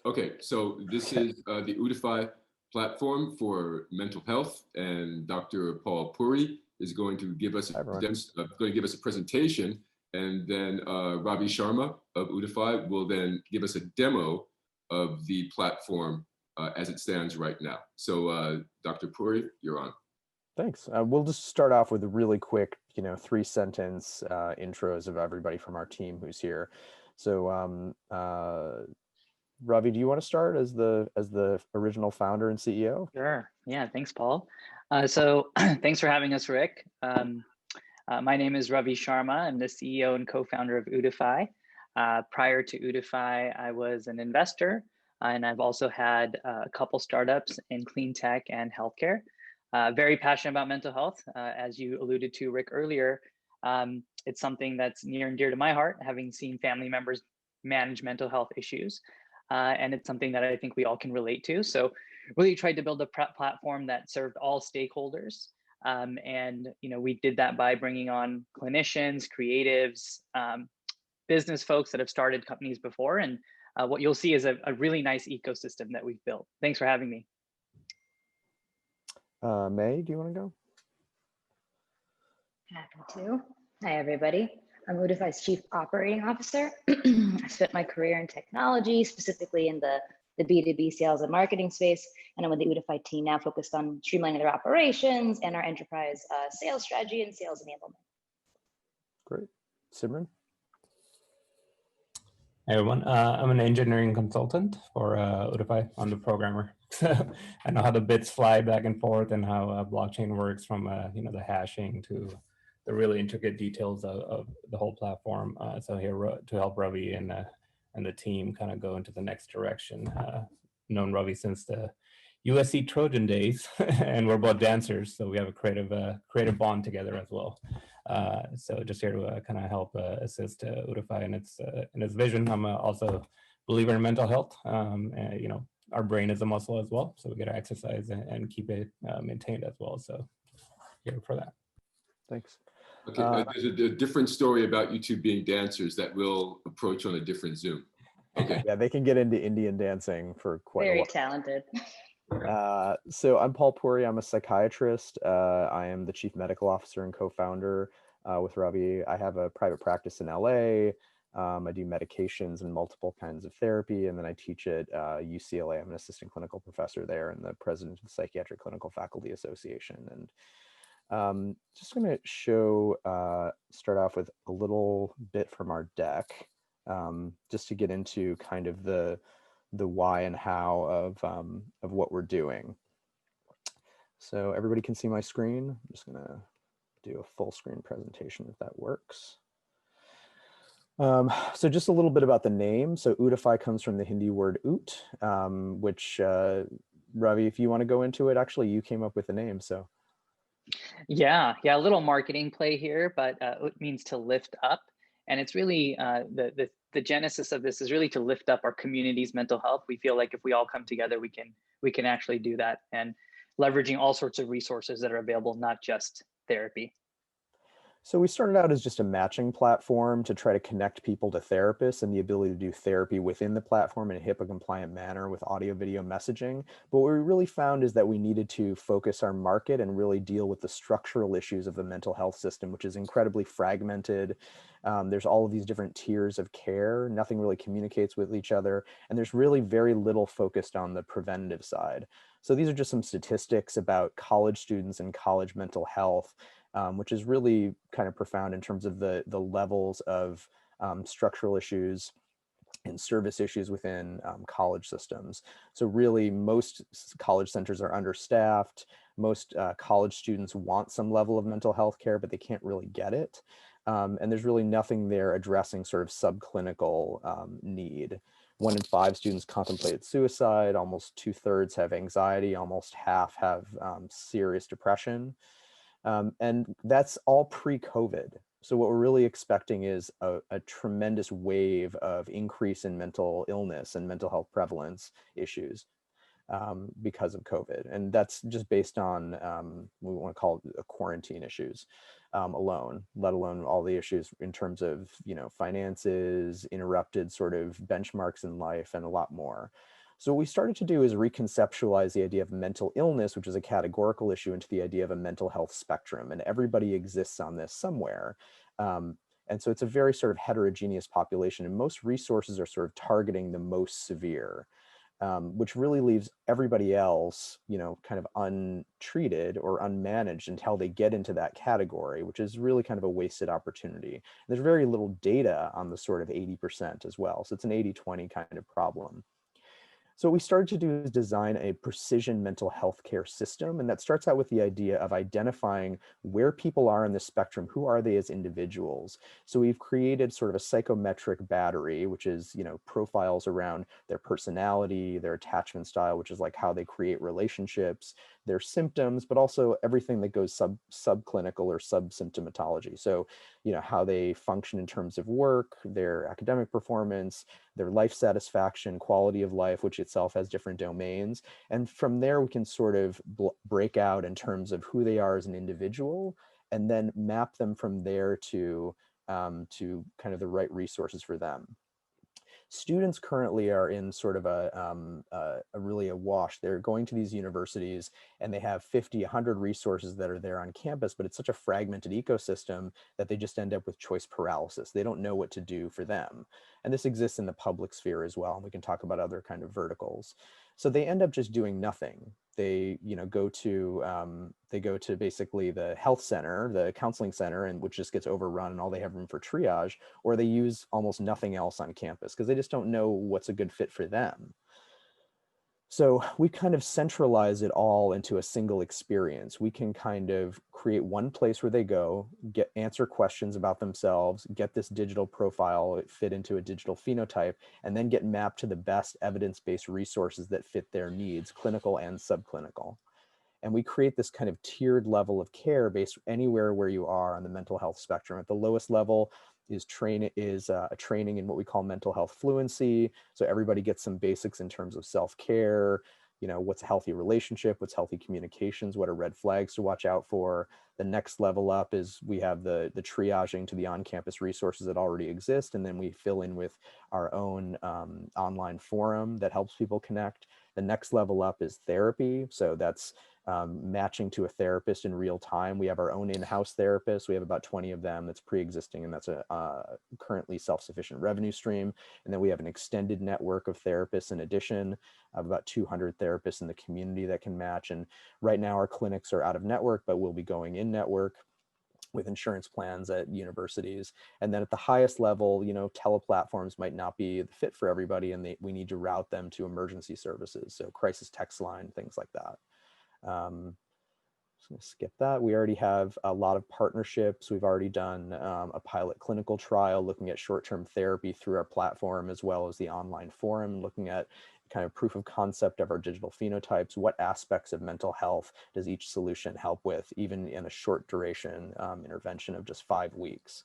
Okay, so this is the OOTify platform for mental health, and Dr. Paul Puri is going to give us Hi, everyone. going to give us a presentation, and then Ravi Sharma of OOTify will then give us a demo of the platform as it stands right now. So, Dr. Puri, you're on. Thanks. We'll just start off with a really quick, 3-sentence intros of everybody from our team who's here. So, Ravi, do you want to start as the original founder and CEO? Sure. Yeah. Thanks, Paul. So thanks for having us, Rick. My name is Ravi Sharma. I'm the CEO and co-founder of OOTify. Prior to OOTify, I was an investor, and I've also had a couple startups in clean tech and healthcare. Very passionate about mental health. As you alluded to, Rick, earlier, it's something that's near and dear to my heart, having seen family members manage mental health issues. And it's something that I think we all can relate to. So really tried to build a platform that served all stakeholders. And we did that by bringing on clinicians, creatives, business folks that have started companies before. And what you'll see is a really nice ecosystem that we've built. Thanks for having me. May, do you want to go? Happy to. Hi, everybody. I'm OOTify's Chief Operating Officer. I spent my career in technology, specifically in the B2B sales and marketing space. And I'm with the OOTify team now, focused on streamlining their operations and our enterprise sales strategy and sales enablement. Great. Simran? Hey everyone, I'm an engineering consultant for OOTify. I'm the programmer. I know how the bits fly back and forth and how blockchain works, from the hashing to the really intricate details of the whole platform. So here to help Ravi and the team kind of go into the next direction. Known Ravi since the USC Trojan days, and we're both dancers, so we have a creative bond together as well. So just here to kind of help assist OOTify in its vision. I'm also a believer in mental health. Our brain is a muscle as well, so we got to exercise and keep it maintained as well. So here for that. Thanks. Okay, there's a different story about you two being dancers that we'll approach on a different Zoom. Okay. Yeah, they can get into Indian dancing for quite a while. Very talented. So I'm Paul Puri. I'm a psychiatrist. I am the chief medical officer and co-founder with Ravi. I have a private practice in LA. I do medications and multiple kinds of therapy, and then I teach at UCLA. I'm an assistant clinical professor there and the president of the Psychiatric Clinical Faculty Association. And just going to start off with a little bit from our deck, just to get into kind of the why and how of what we're doing. So everybody can see my screen. I'm just going to do a full screen presentation if that works. So just a little bit about the name. So OOTify comes from the Hindi word oot, which Ravi, if you want to go into it, actually you came up with the name, so. Yeah, a little marketing play here, but it means to lift up. And it's really, the genesis of this is really to lift up our community's mental health. We feel like if we all come together, we can actually do that, and leveraging all sorts of resources that are available, not just therapy. So we started out as just a matching platform to try to connect people to therapists and the ability to do therapy within the platform in a HIPAA compliant manner with audio video messaging. But what we really found is that we needed to focus our market and really deal with the structural issues of the mental health system, which is incredibly fragmented. There's all of these different tiers of care. Nothing really communicates with each other. And there's really very little focused on the preventative side. So these are just some statistics about college students and college mental health, which is really kind of profound in terms of the levels of structural issues and service issues within college systems. So really most college centers are understaffed. Most college students want some level of mental health care, but they can't really get it. And there's really nothing there addressing sort of subclinical need. 1 in 5 students contemplated suicide, almost 2/3 have anxiety, almost half have serious depression. And that's all pre-COVID. So what we're really expecting is a tremendous wave of increase in mental illness and mental health prevalence issues because of COVID. And that's just based on, we want to call it quarantine issues alone, let alone all the issues in terms of, finances, interrupted sort of benchmarks in life, and a lot more. So what we started to do is reconceptualize the idea of mental illness, which is a categorical issue, into the idea of a mental health spectrum, and everybody exists on this somewhere. And so it's a very sort of heterogeneous population, and most resources are sort of targeting the most severe, which really leaves everybody else, kind of untreated or unmanaged until they get into that category, which is really kind of a wasted opportunity. And there's very little data on the sort of 80% as well. So it's an 80-20 kind of problem. So what we started to do is design a precision mental health care system. And that starts out with the idea of identifying where people are in the spectrum, who are they as individuals. So we've created sort of a psychometric battery, which is, profiles around their personality, their attachment style, which is like how they create relationships, their symptoms, but also everything that goes subclinical or subsymptomatology. So, how they function in terms of work, their academic performance, their life satisfaction, quality of life, which itself has different domains. And from there, we can sort of break out in terms of who they are as an individual, and then map them from there to kind of the right resources for them. Students currently are in sort of a really a wash. They're going to these universities and they have 50, 100 resources that are there on campus, but it's such a fragmented ecosystem that they just end up with choice paralysis. They don't know what to do for them. And this exists in the public sphere as well. And we can talk about other kind of verticals. So they end up just doing nothing. They, go to basically the health center, the counseling center, and which just gets overrun and all they have room for triage, or they use almost nothing else on campus because they just don't know what's a good fit for them. So we kind of centralize it all into a single experience. We can kind of create one place where they go, answer questions about themselves, get this digital profile fit into a digital phenotype, and then get mapped to the best evidence-based resources that fit their needs, clinical and subclinical. And we create this kind of tiered level of care based anywhere where you are on the mental health spectrum. At the lowest level is a training in what we call mental health fluency. So everybody gets some basics in terms of self-care, what's a healthy relationship, what's healthy communications, what are red flags to watch out for. The next level up is we have the triaging to the on-campus resources that already exist, and then we fill in with our own online forum that helps people connect. The next level up is therapy. So that's matching to a therapist in real time. We have our own in-house therapists. We have about 20 of them that's pre-existing, and that's a currently self-sufficient revenue stream. And then we have an extended network of therapists in addition, of about 200 therapists in the community that can match. And right now our clinics are out of network, but we'll be going in network with insurance plans at universities. And then at the highest level, teleplatforms might not be the fit for everybody, and we need to route them to emergency services. So crisis text line, things like that. Just gonna skip that. We already have a lot of partnerships. We've already done a pilot clinical trial looking at short-term therapy through our platform, as well as the online forum, looking at kind of proof of concept of our digital phenotypes. What aspects of mental health does each solution help with, even in a short duration intervention of just 5 weeks?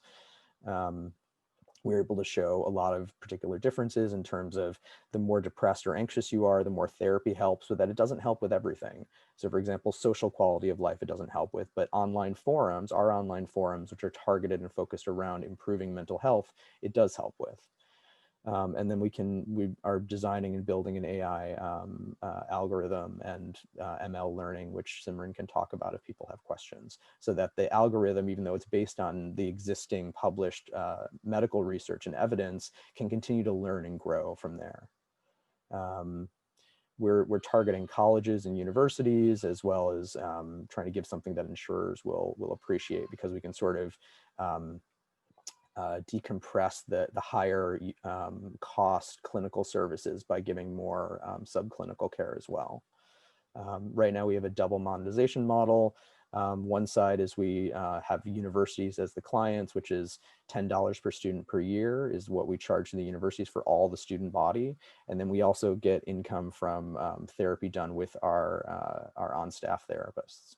We're able to show a lot of particular differences in terms of the more depressed or anxious you are, the more therapy helps, so that it doesn't help with everything. So for example, social quality of life, it doesn't help with, but online forums, our online forums, which are targeted and focused around improving mental health, it does help with. And then we are designing and building an AI algorithm and ML learning, which Simran can talk about if people have questions, so that the algorithm, even though it's based on the existing published medical research and evidence, can continue to learn and grow from there. We're targeting colleges and universities, as well as trying to give something that insurers will appreciate, because we can sort of decompress the higher cost clinical services by giving more subclinical care as well. Right now we have a double monetization model. One side is we have universities as the clients, which is $10 per student per year is what we charge to the universities for all the student body. And then we also get income from therapy done with our on-staff therapists.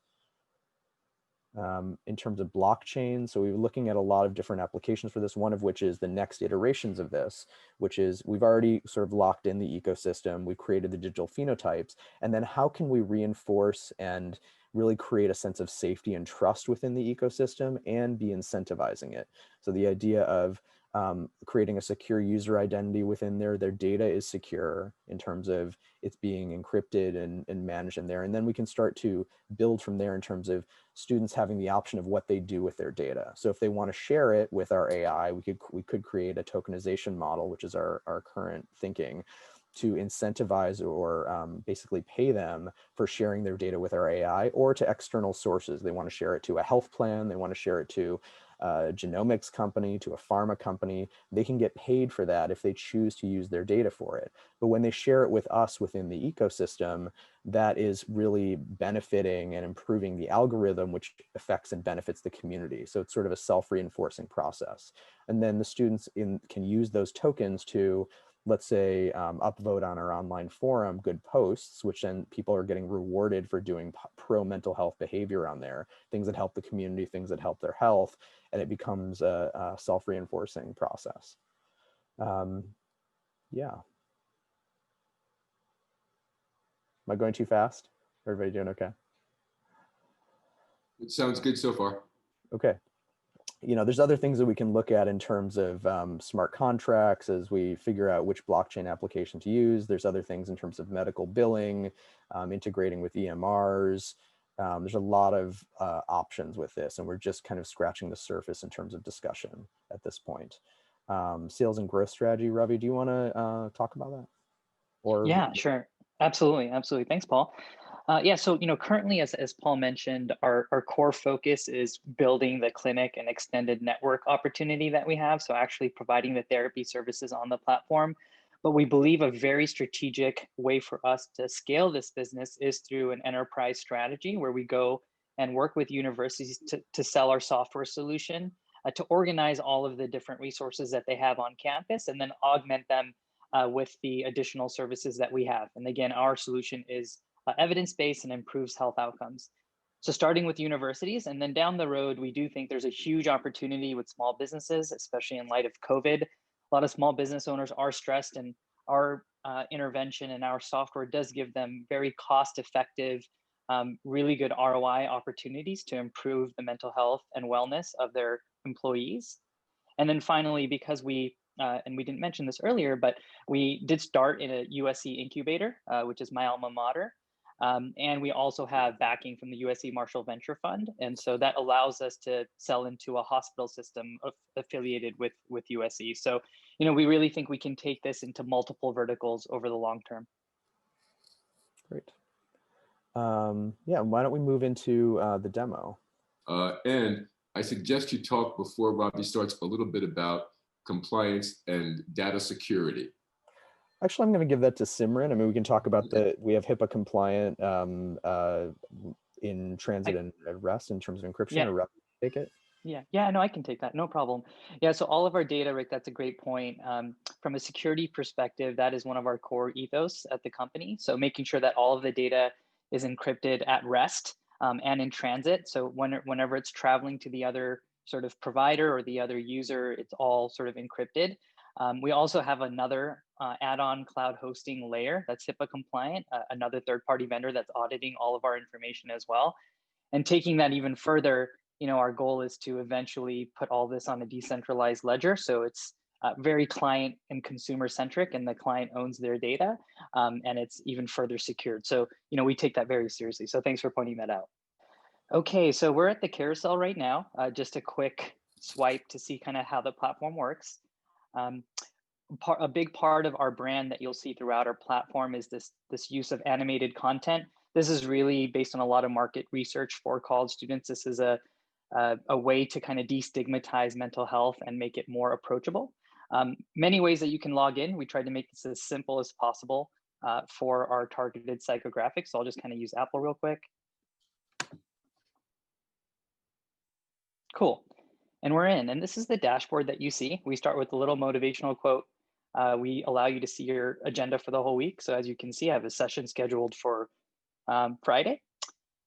In terms of blockchain, so we're looking at a lot of different applications for this, one of which is the next iterations of this, which is we've already sort of locked in the ecosystem, we've created the digital phenotypes, and then how can we reinforce and really create a sense of safety and trust within the ecosystem and be incentivizing it? So the idea of creating a secure user identity within there. Their data is secure in terms of it's being encrypted and managed in there. And then we can start to build from there in terms of students having the option of what they do with their data. So if they want to share it with our AI, we could create a tokenization model, which is our current thinking, to incentivize or basically pay them for sharing their data with our AI or to external sources. They want to share it to a health plan, they want to share it to a genomics company, to a pharma company. They can get paid for that if they choose to use their data for it. But when they share it with us within the ecosystem, that is really benefiting and improving the algorithm, which affects and benefits the community. So it's sort of a self-reinforcing process. And then the students can use those tokens to, let's say, upvote on our online forum good posts, which then people are getting rewarded for doing pro mental health behavior on there, things that help the community, things that help their health, and it becomes a self-reinforcing process. Yeah. Am I going too fast? Everybody doing okay? It sounds good so far. Okay. You know, there's other things that we can look at in terms of smart contracts as we figure out which blockchain application to use. There's other things in terms of medical billing, integrating with EMRs. There's a lot of options with this, and we're just kind of scratching the surface in terms of discussion at this point. Sales and growth strategy, Ravi, do you want to talk about that? Or yeah, sure. Absolutely. Absolutely. Thanks, Paul. Yeah, so currently, as Paul mentioned, our core focus is building the clinic and extended network opportunity that we have. So actually providing the therapy services on the platform. But we believe a very strategic way for us to scale this business is through an enterprise strategy where we go and work with universities to sell our software solution, to organize all of the different resources that they have on campus, and then augment them with the additional services that we have. And again, our solution is evidence-based and improves health outcomes. So starting with universities, and then down the road, we do think there's a huge opportunity with small businesses, especially in light of COVID. A lot of small business owners are stressed, and our intervention and our software does give them very cost-effective, really good ROI opportunities to improve the mental health and wellness of their employees. And then finally, because and we didn't mention this earlier, but we did start in a USC incubator, which is my alma mater. And we also have backing from the USC Marshall Venture Fund. And so that allows us to sell into a hospital system affiliated with USC. So, we really think we can take this into multiple verticals over the long term. Great. Yeah, why don't we move into the demo? And I suggest you talk before Robbie starts a little bit about compliance and data security. Actually, I'm going to give that to Simran. I mean, we can talk about we have HIPAA compliant in transit and rest in terms of encryption. Yeah. Or take it. Yeah, no, I can take that, no problem. Yeah, so all of our data, Rick, that's a great point. From a security perspective, that is one of our core ethos at the company. So making sure that all of the data is encrypted at rest and in transit. So whenever it's traveling to the other sort of provider or the other user, it's all sort of encrypted. We also have another add-on cloud hosting layer that's HIPAA compliant, another third-party vendor that's auditing all of our information as well. And taking that even further, our goal is to eventually put all this on a decentralized ledger. So it's very client and consumer centric, and the client owns their data, and it's even further secured. So, we take that very seriously. So thanks for pointing that out. Okay, so we're at the carousel right now. Just a quick swipe to see kind of how the platform works. A big part of our brand that you'll see throughout our platform is this use of animated content. This is really based on a lot of market research for college students. This is a way to kind of destigmatize mental health and make it more approachable. Many ways that you can log in. We tried to make this as simple as possible for our targeted psychographics. So I'll just kind of use Apple real quick. Cool. And we're in, and this is the dashboard that you see. We start with a little motivational quote. We allow you to see your agenda for the whole week. So as you can see, I have a session scheduled for Friday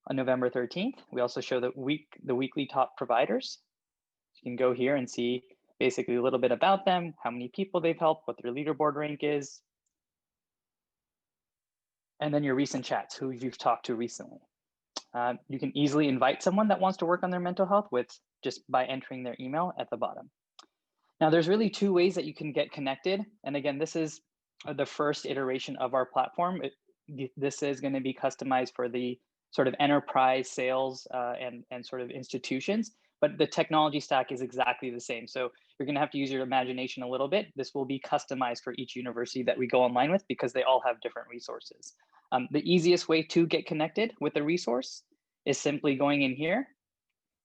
on November 13th. We also show the weekly top providers. You can go here and see basically a little bit about them, how many people they've helped, what their leaderboard rank is, and then your recent chats, who you've talked to recently. You can easily invite someone that wants to work on their mental health just by entering their email at the bottom. Now, there's really two ways that you can get connected. And again, this is the first iteration of our platform. This is going to be customized for the sort of enterprise sales and sort of institutions, but the technology stack is exactly the same. So you're going to have to use your imagination a little bit. This will be customized for each university that we go online with because they all have different resources. The easiest way to get connected with a resource is simply going in here,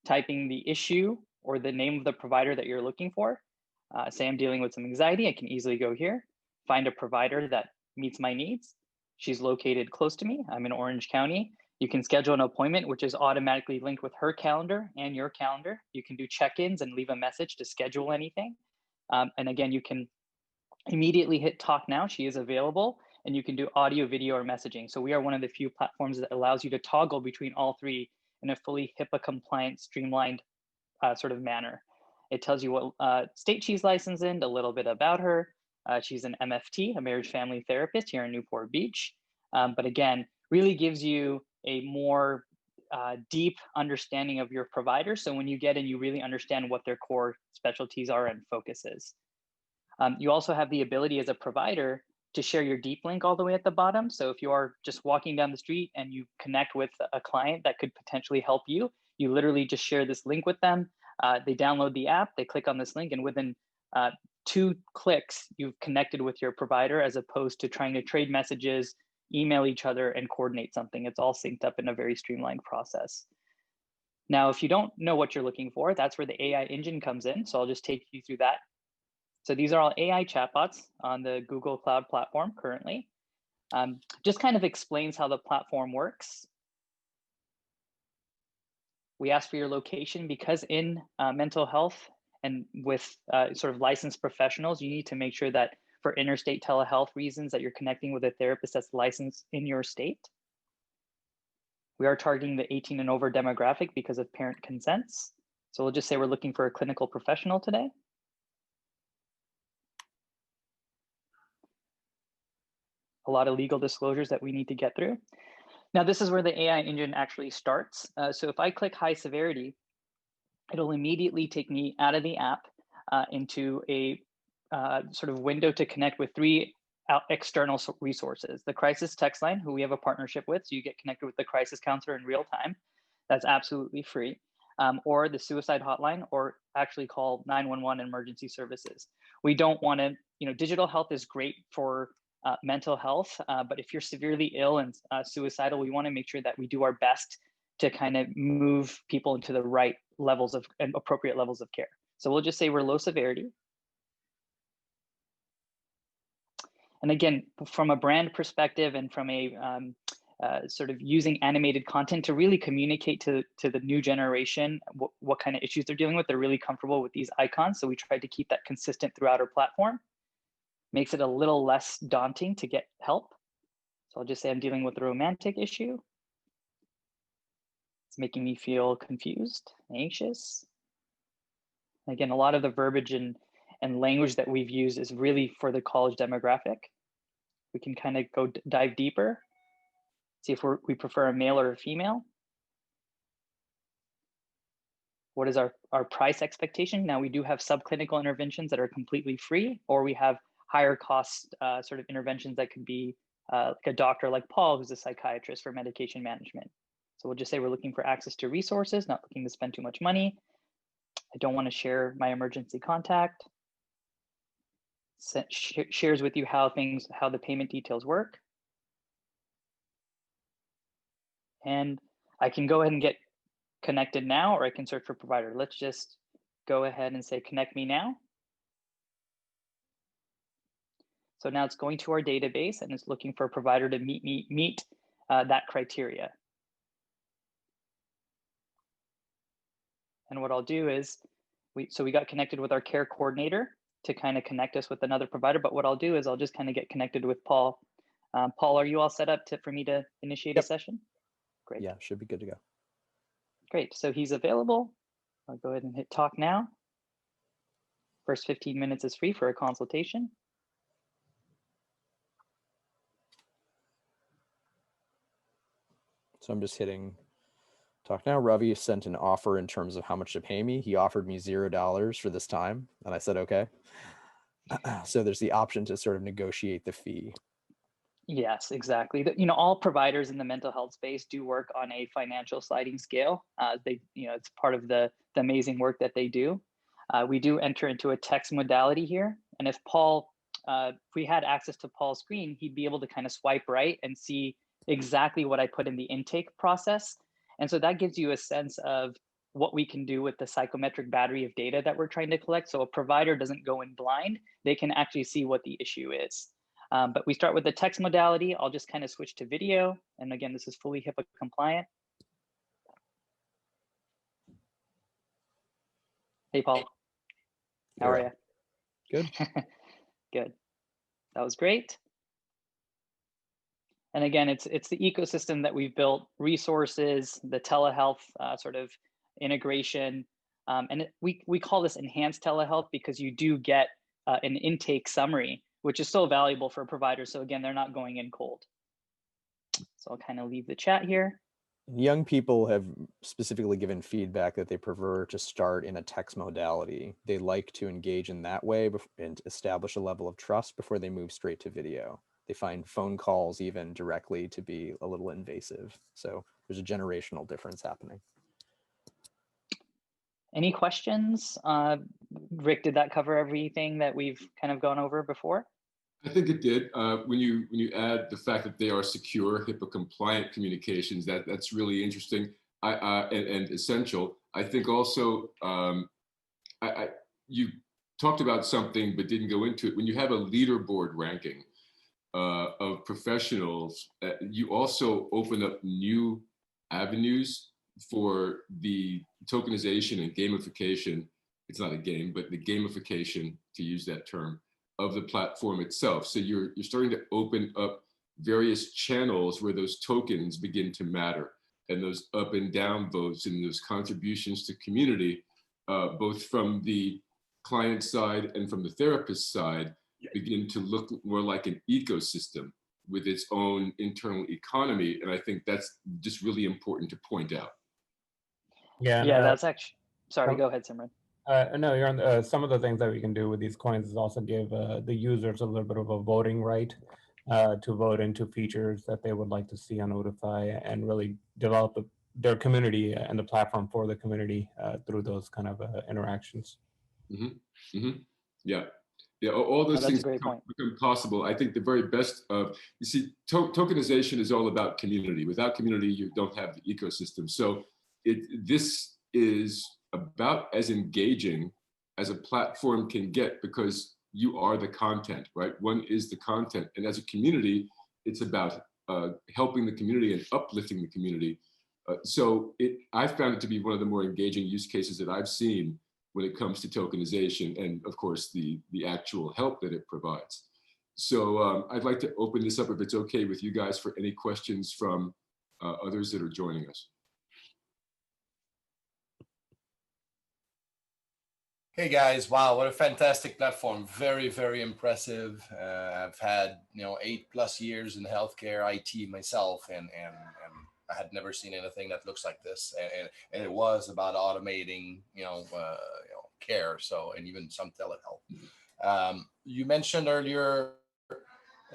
typing the issue or the name of the provider that you're looking for. Say I'm dealing with some anxiety, I can easily go here, find a provider that meets my needs. She's located close to me. I'm in Orange County. You can schedule an appointment, which is automatically linked with her calendar and your calendar. You can do check-ins and leave a message to schedule anything. And again, you can immediately hit talk now. She is available, and you can do audio, video, or messaging. So we are one of the few platforms that allows you to toggle between all three in a fully HIPAA compliant, streamlined sort of manner. It tells you what state she's licensed in, a little bit about her. She's an MFT, a marriage family therapist here in Newport Beach. But again, really gives you a more deep understanding of your provider. So when you get in, you really understand what their core specialties are and focuses. You also have the ability as a provider to share your deep link all the way at the bottom. So if you are just walking down the street and you connect with a client that could potentially help you, you literally just share this link with them. They download the app, they click on this link, and within 2 clicks, you've connected with your provider as opposed to trying to trade messages, email each other, and coordinate something. It's all synced up in a very streamlined process. Now, if you don't know what you're looking for, that's where the AI engine comes in. So I'll just take you through that. So these are all AI chatbots on the Google Cloud platform currently. Just kind of explains how the platform works. We ask for your location because in mental health and with sort of licensed professionals, you need to make sure that for interstate telehealth reasons that you're connecting with a therapist that's licensed in your state. We are targeting the 18 and over demographic because of parent consents. So we'll just say we're looking for a clinical professional today. A lot of legal disclosures that we need to get through. Now, this is where the AI engine actually starts. So if I click high severity, it'll immediately take me out of the app into a sort of window to connect with 3 external resources. The crisis text line, who we have a partnership with, so you get connected with the crisis counselor in real time. That's absolutely free. Or the suicide hotline, or actually call 911 emergency services. We don't want to, digital health is great for mental health, but if you're severely ill and suicidal, we want to make sure that we do our best to kind of move people into the right levels of and appropriate levels of care. So we'll just say we're low severity. And again, from a brand perspective and from a sort of using animated content to really communicate to the new generation what kind of issues they're dealing with, they're really comfortable with these icons. So we tried to keep that consistent throughout our platform. Makes it a little less daunting to get help. So I'll just say I'm dealing with a romantic issue. It's making me feel confused, anxious. Again, a lot of the verbiage and language that we've used is really for the college demographic. We can kind of go dive deeper, see if we prefer a male or a female. What is our price expectation? Now, we do have subclinical interventions that are completely free, or we have higher cost sort of interventions that could be like a doctor like Paul, who's a psychiatrist for medication management. So we'll just say we're looking for access to resources, not looking to spend too much money. I don't want to share my emergency contact. Shares with you how the payment details work. And I can go ahead and get connected now, or I can search for provider. Let's just go ahead and say, connect me now. So now it's going to our database and it's looking for a provider to meet that criteria. And what I'll do is, we got connected with our care coordinator to kind of connect us with another provider. But what I'll do is I'll just kind of get connected with Paul. Paul, are you all set up for me to initiate a session? Great. Yeah, should be good to go. Great. So he's available. I'll go ahead and hit talk now. First 15 minutes is free for a consultation. So I'm just hitting Talk now. Ravi sent an offer in terms of how much to pay me. He offered me $0 for this time, and I said okay. So there's the option to sort of negotiate the fee. Yes, exactly. You know, all providers in the mental health space do work on a financial sliding scale. It's part of the amazing work that they do. We do enter into a text modality here, and if we had access to Paul's screen, he'd be able to kind of swipe right and see exactly what I put in the intake process. And so that gives you a sense of what we can do with the psychometric battery of data that we're trying to collect. So a provider doesn't go in blind, they can actually see what the issue is. But we start with the text modality. I'll just kind of switch to video. And again, this is fully HIPAA compliant. Hey, Paul. How are you? Good. Good. That was great. And again, it's the ecosystem that we've built, resources, the telehealth sort of integration. We call this enhanced telehealth because you do get an intake summary, which is still valuable for providers. So again, they're not going in cold. So I'll kind of leave the chat here. Young people have specifically given feedback that they prefer to start in a text modality. They like to engage in that way and establish a level of trust before they move straight to video. They find phone calls even directly to be a little invasive. So there's a generational difference happening. Any questions? Rick, did that cover everything that we've kind of gone over before? I think it did. When you add the fact that they are secure, HIPAA compliant communications, that's really interesting and essential. I think also you talked about something but didn't go into it. When you have a leaderboard ranking of professionals, you also open up new avenues for the tokenization and gamification. It's not a game, but the gamification, to use that term, of the platform itself. So you're starting to open up various channels where those tokens begin to matter, and those up and down votes and those contributions to community, both from the client side and from the therapist side, begin to look more like an ecosystem with its own internal economy. And I think that's just really important to point out. Yeah, that's actually, sorry, go ahead, Simran. No, you're on some of the things that we can do with these coins is also give the users a little bit of a voting right to vote into features that they would like to see on OOTify, and really develop their community and the platform for the community through those kind of interactions. Mm-hmm. Mm-hmm. Yeah. Yeah, all those things become possible. I think the very best of, you see, tokenization is all about community. Without community, you don't have the ecosystem. So this is about as engaging as a platform can get, because you are the content, right? One is the content. And as a community, it's about helping the community and uplifting the community. I found it to be one of the more engaging use cases that I've seen when it comes to tokenization, and of course the actual help that it provides. So I'd like to open this up, if it's okay with you guys, for any questions from others that are joining us. Hey guys, wow, what a fantastic platform. Very, very impressive. I've had 8+ years in healthcare IT myself, and I had never seen anything that looks like this. And it was about automating care, and even some telehealth. You mentioned earlier,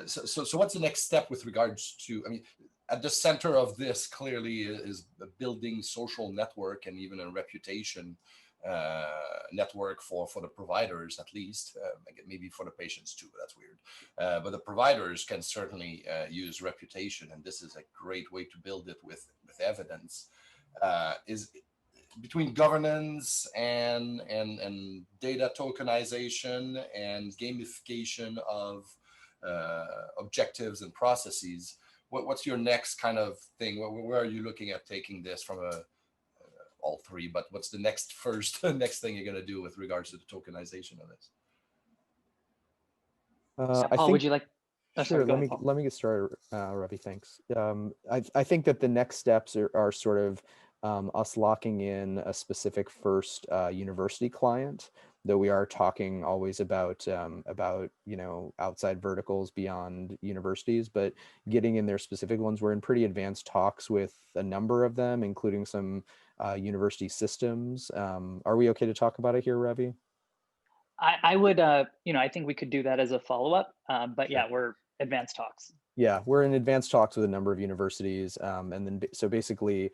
so what's the next step with regards to, I mean, at the center of this clearly is building social network and even a reputation network for the providers, at least, maybe for the patients too, but that's weird. But the providers can certainly use reputation, and this is a great way to build it with evidence. Is between governance and data tokenization and gamification of objectives and processes. What's your next kind of thing? Where are you looking at taking this from all three, but what's the next thing you're going to do with regards to the tokenization of this? Paul, would you like? Oh, sure. Let me get started, Ravi. Thanks. I think that the next steps are sort of us locking in a specific first university client, though we are talking always about outside verticals beyond universities, but getting in their specific ones. We're in pretty advanced talks with a number of them, including some university systems. Are we okay to talk about it here, Ravi? I would, I think we could do that as a follow-up, but yeah, we're advanced talks. Yeah, we're in advanced talks with a number of universities, and then so basically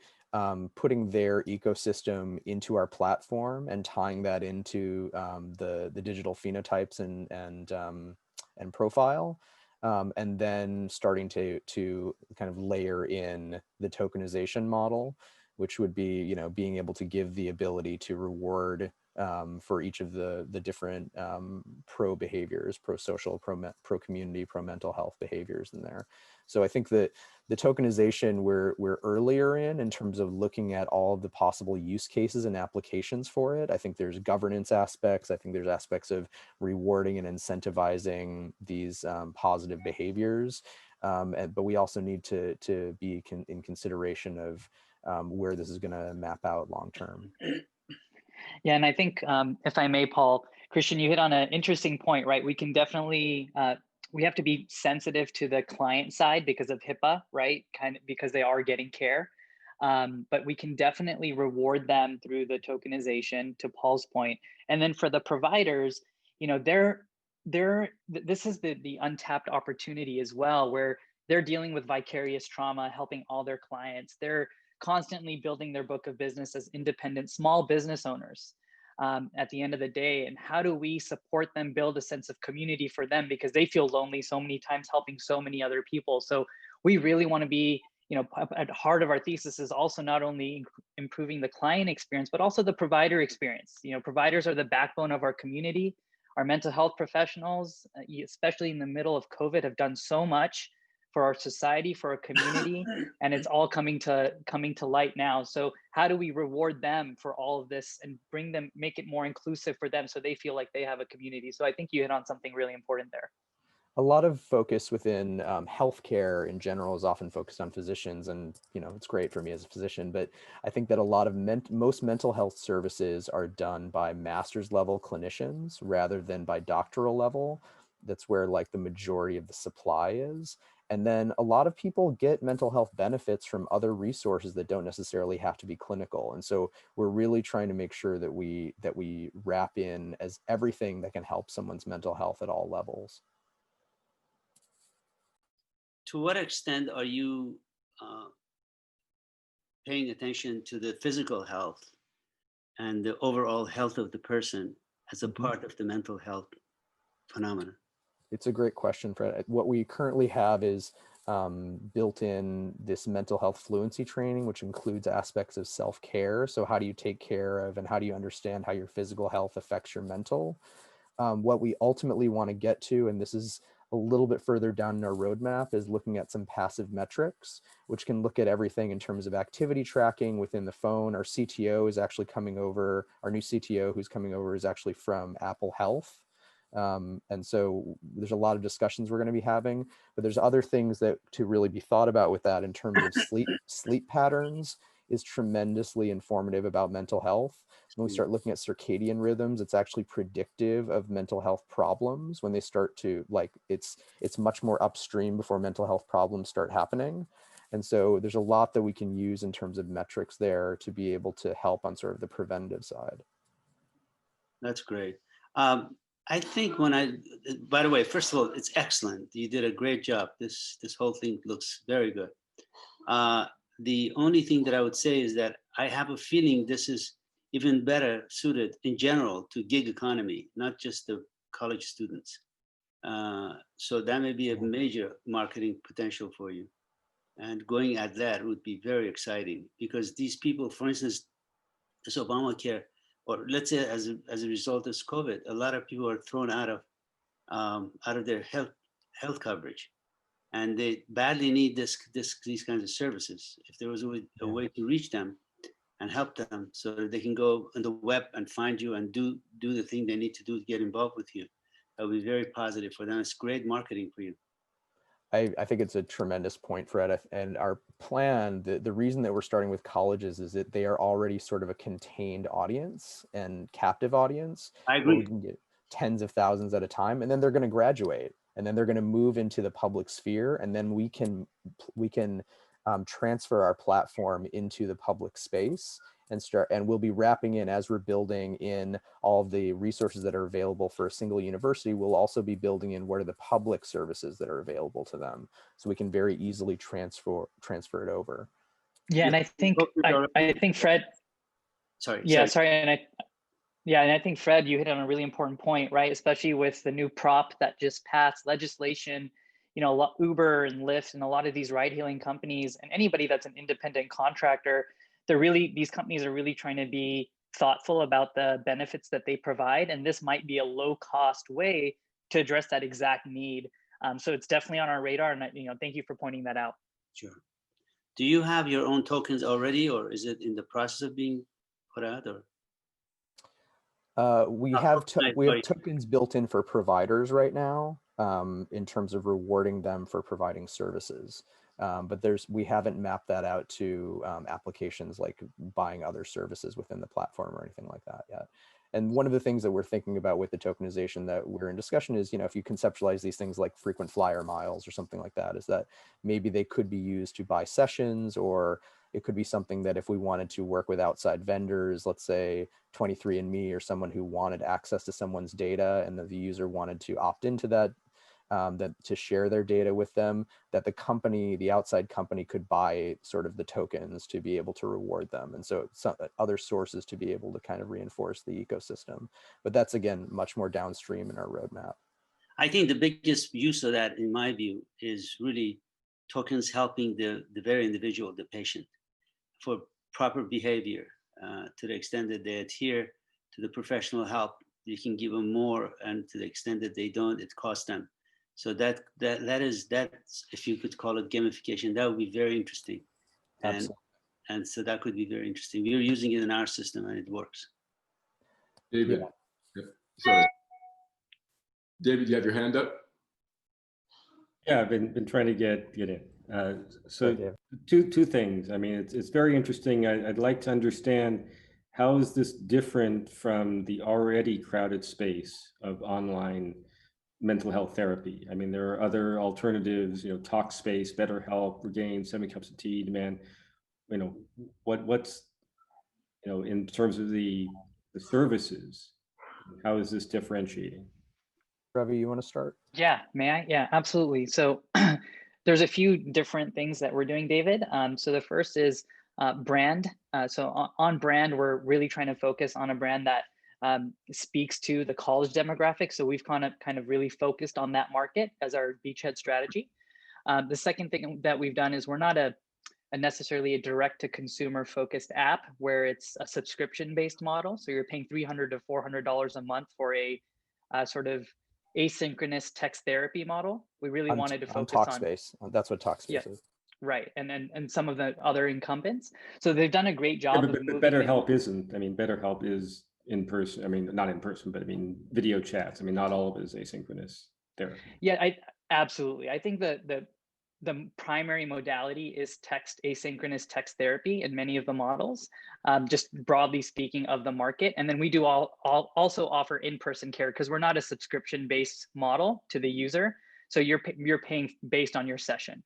putting their ecosystem into our platform and tying that into the digital phenotypes and profile, and then starting to kind of layer in the tokenization model, which would be being able to give the ability to reward for each of the different pro behaviors, pro social, pro community, pro mental health behaviors in there. So I think that the tokenization we're earlier in terms of looking at all of the possible use cases and applications for it. I think there's governance aspects. I think there's aspects of rewarding and incentivizing these positive behaviors. But we also need to be in consideration of where this is going to map out long term. Yeah, and I think if I may, Paul, Christian, you hit on an interesting point, right? We can definitely, we have to be sensitive to the client side because of HIPAA, right? Kind of because they are getting care. But we can definitely reward them through the tokenization, to Paul's point. And then for the providers, this is the untapped opportunity as well, where they're dealing with vicarious trauma, helping all their clients. They're constantly building their book of business as independent small business owners at the end of the day. And how do we support them build a sense of community for them, because they feel lonely so many times helping so many other people. So we really want to be, at the heart of our thesis is also not only improving the client experience, but also the provider experience. Providers are the backbone of our community. Our mental health professionals, especially in the middle of COVID, have done so much for our society, for our community, and it's all coming to light now. So how do we reward them for all of this and make it more inclusive for them so they feel like they have a community? So I think you hit on something really important there. A lot of focus within healthcare in general is often focused on physicians, and it's great for me as a physician, but I think that a lot of most mental health services are done by master's level clinicians rather than by doctoral level. That's where like the majority of the supply is. And then a lot of people get mental health benefits from other resources that don't necessarily have to be clinical. And so we're really trying to make sure that we wrap in as everything that can help someone's mental health at all levels. To what extent are you paying attention to the physical health and the overall health of the person as a part of the mental health phenomenon? It's a great question, Fred. What we currently have is built in this mental health fluency training, which includes aspects of self-care. So how do you take care of and how do you understand how your physical health affects your mental? What we ultimately want to get to, and this is a little bit further down in our roadmap, is looking at some passive metrics, which can look at everything in terms of activity tracking within the phone. Our CTO is actually coming over. Our new CTO who's coming over is actually from Apple Health. And so there's a lot of discussions we're going to be having, but there's other things that to really be thought about with that in terms of sleep patterns is tremendously informative about mental health. When we start looking at circadian rhythms, it's actually predictive of mental health problems when they start to it's much more upstream before mental health problems start happening. And so there's a lot that we can use in terms of metrics there to be able to help on sort of the preventative side. That's great. I think by the way, first of all, it's excellent. You did a great job. This whole thing looks very good. The only thing that I would say is that I have a feeling this is even better suited in general to gig economy, not just the college students. So that may be a major marketing potential for you. And going at that would be very exciting because these people, for instance, this Obamacare, or let's say as a result of COVID, a lot of people are thrown out of their health coverage, and they badly need these kinds of services. If there was a way to reach them and help them so that they can go on the web and find you and do the thing they need to do to get involved with you, that would be very positive for them. It's great marketing for you. I think it's a tremendous point, Fred. And our plan, the reason that we're starting with colleges is that they are already sort of a contained audience and captive audience. I Where we agree. can get tens of thousands at a time, and then they're going to graduate, and then they're going to move into the public sphere, and then we can transfer our platform into the public space and we'll be wrapping in, as we're building in all of the resources that are available for a single university, we'll also be building in what are the public services that are available to them, so we can very easily transfer it over. Yeah, and I think Fred. Sorry. Yeah, sorry, and I think Fred, you hit on a really important point, right? Especially with the new prop that just passed legislation. You know, Uber and Lyft and a lot of these ride-hailing companies and anybody that's an independent contractor, these companies are really trying to be thoughtful about the benefits that they provide, and this might be a low-cost way to address that exact need. So it's definitely on our radar, and thank you for pointing that out. Sure. Do you have your own tokens already, or is it in the process of being put out? Or we have tokens built in for providers right now, in terms of rewarding them for providing services. But we haven't mapped that out to applications like buying other services within the platform or anything like that yet. And one of the things that we're thinking about with the tokenization that we're in discussion is, if you conceptualize these things like frequent flyer miles or something like that, is that maybe they could be used to buy sessions, or it could be something that if we wanted to work with outside vendors, let's say 23andMe or someone who wanted access to someone's data and the user wanted to opt into that, to share their data with them, that the outside company could buy sort of the tokens to be able to reward them. And so some other sources to be able to kind of reinforce the ecosystem. But that's, again, much more downstream in our roadmap. I think the biggest use of that, in my view, is really tokens helping the very individual, the patient, for proper behavior, to the extent that they adhere to the professional help. You can give them more, and to the extent that they don't, it costs them. So that's, if you could call it gamification, that would be very interesting. And so that could be very interesting. We are using it in our system and it works. David, sorry. David, you have your hand up? Yeah, I've been trying to get in. So two things. I mean, it's very interesting. I'd like to understand, how is this different from the already crowded space of online mental health therapy? I mean, there are other alternatives, Talkspace, BetterHelp, Regain, 7 Cups of Tea, Demand. What's in terms of the services, how is this differentiating? Ravi, you want to start? Yeah, may I? Yeah, absolutely. So there's a few different things that we're doing, David. So the first is brand. So on brand, we're really trying to focus on a brand that speaks to the college demographic. So we've kind of really focused on that market as our beachhead strategy. The second thing that we've done is we're not necessarily a direct to consumer focused app where it's a subscription based model. So you're paying $300 to $400 a month for a sort of asynchronous text therapy model. We really wanted to focus on Talkspace. That's what Talkspace is. Right, and some of the other incumbents. So they've done a great job. But BetterHelp isn't. I mean, BetterHelp is in person. I mean, not in person, but I mean, video chats. I mean, not all of it is asynchronous therapy. Yeah, absolutely. I think the primary modality is asynchronous text therapy in many of the models, just broadly speaking of the market. And then we do also offer in-person care, because we're not a subscription-based model to the user. So you're paying based on your session.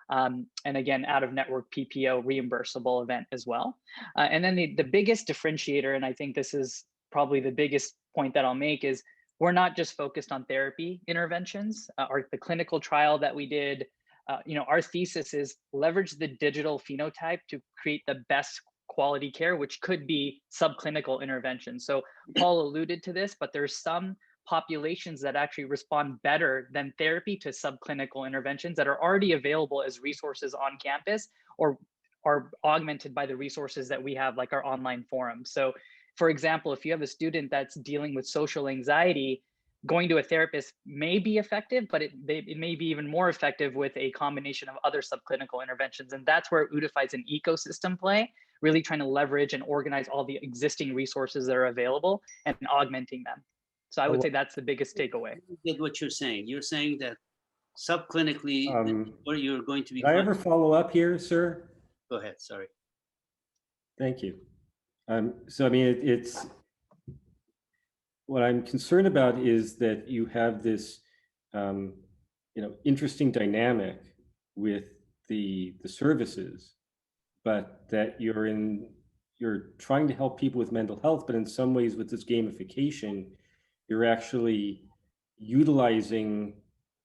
And again, out of network PPO reimbursable event as well. And then the biggest differentiator, and I think this is probably the biggest point that I'll make, is we're not just focused on therapy interventions. Or the clinical trial that we did, our thesis is leverage the digital phenotype to create the best quality care, which could be subclinical interventions. So Paul alluded to this, but there's some populations that actually respond better than therapy to subclinical interventions that are already available as resources on campus, or are augmented by the resources that we have, like our online forum. So for example, if you have a student that's dealing with social anxiety, going to a therapist may be effective, but it may be even more effective with a combination of other subclinical interventions. And that's where OOTify is an ecosystem play, really trying to leverage and organize all the existing resources that are available and augmenting them. So I would say that's the biggest takeaway. I get what you're saying. You're saying that subclinically, what you're going to be. Did I ever follow up here, sir? Go ahead, sorry. Thank you. So, I mean, it's what I'm concerned about is that you have this, interesting dynamic with the services, but that you're trying to help people with mental health, but in some ways with this gamification, you're actually utilizing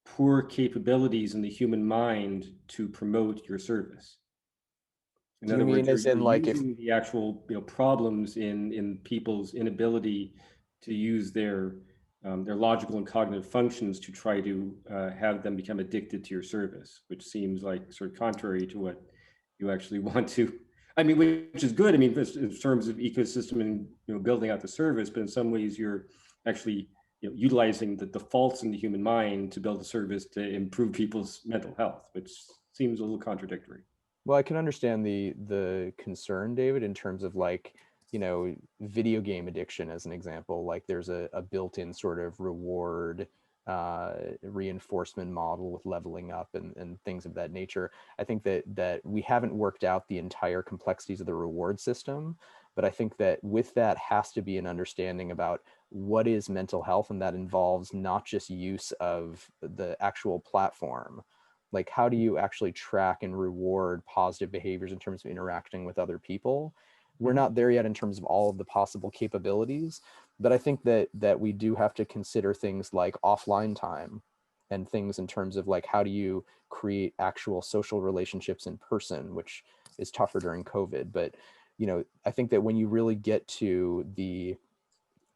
poor capabilities in the human mind to promote your service. In other words, you're using the actual problems in people's inability to use their logical and cognitive functions to try to have them become addicted to your service, which seems like sort of contrary to what you actually want to. I mean, which is good. I mean, in terms of ecosystem and building out the service, but in some ways you're actually utilizing the faults in the human mind to build a service to improve people's mental health, which seems a little contradictory. Well, I can understand the concern, David, in terms of like, video game addiction as an example. Like there's a built-in sort of reward reinforcement model with leveling up and things of that nature. I think that we haven't worked out the entire complexities of the reward system, but I think that with that has to be an understanding about what is mental health, and that involves not just use of the actual platform. Like, how do you actually track and reward positive behaviors in terms of interacting with other people? We're not there yet in terms of all of the possible capabilities, but I think that we do have to consider things like offline time and things in terms of like, how do you create actual social relationships in person, which is tougher during COVID. But, I think that when you really get to the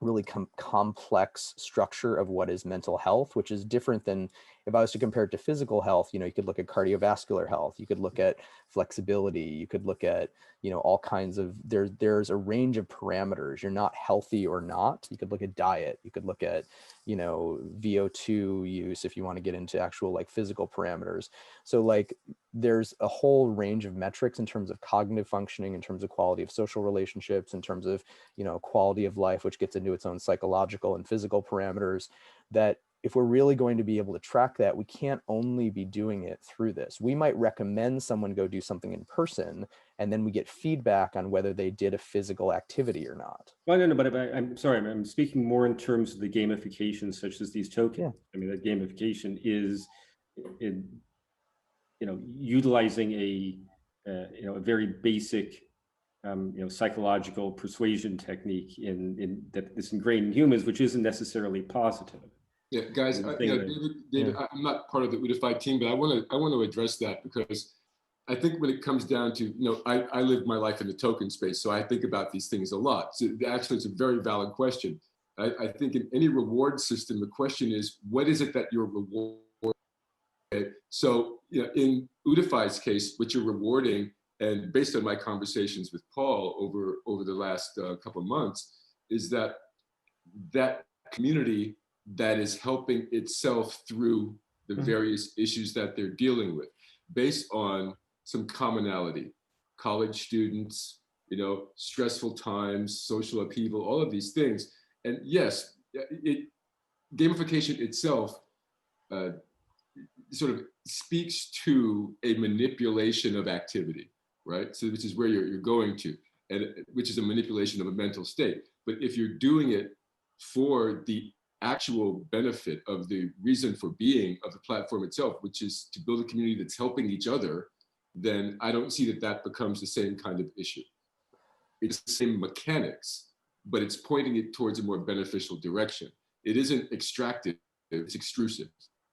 really complex structure of what is mental health, which is different than if I was to compare it to physical health. You could look at cardiovascular health, you could look at flexibility, you could look at, all kinds of, there's a range of parameters. You're not healthy or not. You could look at diet, you could look at, VO2 use if you want to get into actual like physical parameters. So like there's a whole range of metrics in terms of cognitive functioning, in terms of quality of social relationships, in terms of, quality of life, which gets into its own psychological and physical parameters, that if we're really going to be able to track that, we can't only be doing it through this. We might recommend someone go do something in person, and then we get feedback on whether they did a physical activity or not. Well, no, but I'm sorry, I'm speaking more in terms of the gamification, such as these tokens. Yeah. I mean, that gamification is, utilizing a very basic, psychological persuasion technique in that is ingrained in humans, which isn't necessarily positive. Yeah, guys, David, I'm not part of the OOTify team, but I want to address that, because I think when it comes down to, I live my life in the token space, so I think about these things a lot. So actually, it's a very valid question. I think in any reward system, the question is, what is it that you're rewarding? Okay. So in OOTify's case, what you're rewarding, and based on my conversations with Paul over the last couple of months, is that community that is helping itself through the various issues that they're dealing with, based on some commonality. College students, stressful times, social upheaval, all of these things. And yes, gamification itself sort of speaks to a manipulation of activity, right? So which is where you're going to, and which is a manipulation of a mental state. But if you're doing it for the actual benefit of the reason for being of the platform itself, which is to build a community that's helping each other, then I don't see that becomes the same kind of issue. It's the same mechanics, but it's pointing it towards a more beneficial direction. It isn't extractive, it's extrusive,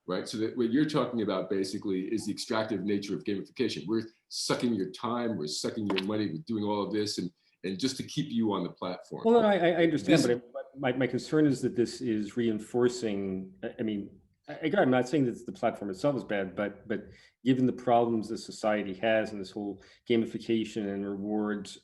right? So that what you're talking about basically is the extractive nature of gamification. We're sucking your time, we're sucking your money, we're doing all of this, and just to keep you on the platform. Well, I understand, but my concern is that this is reinforcing. I mean, again, I'm not saying that the platform itself is bad, but given the problems that society has and this whole gamification and rewards,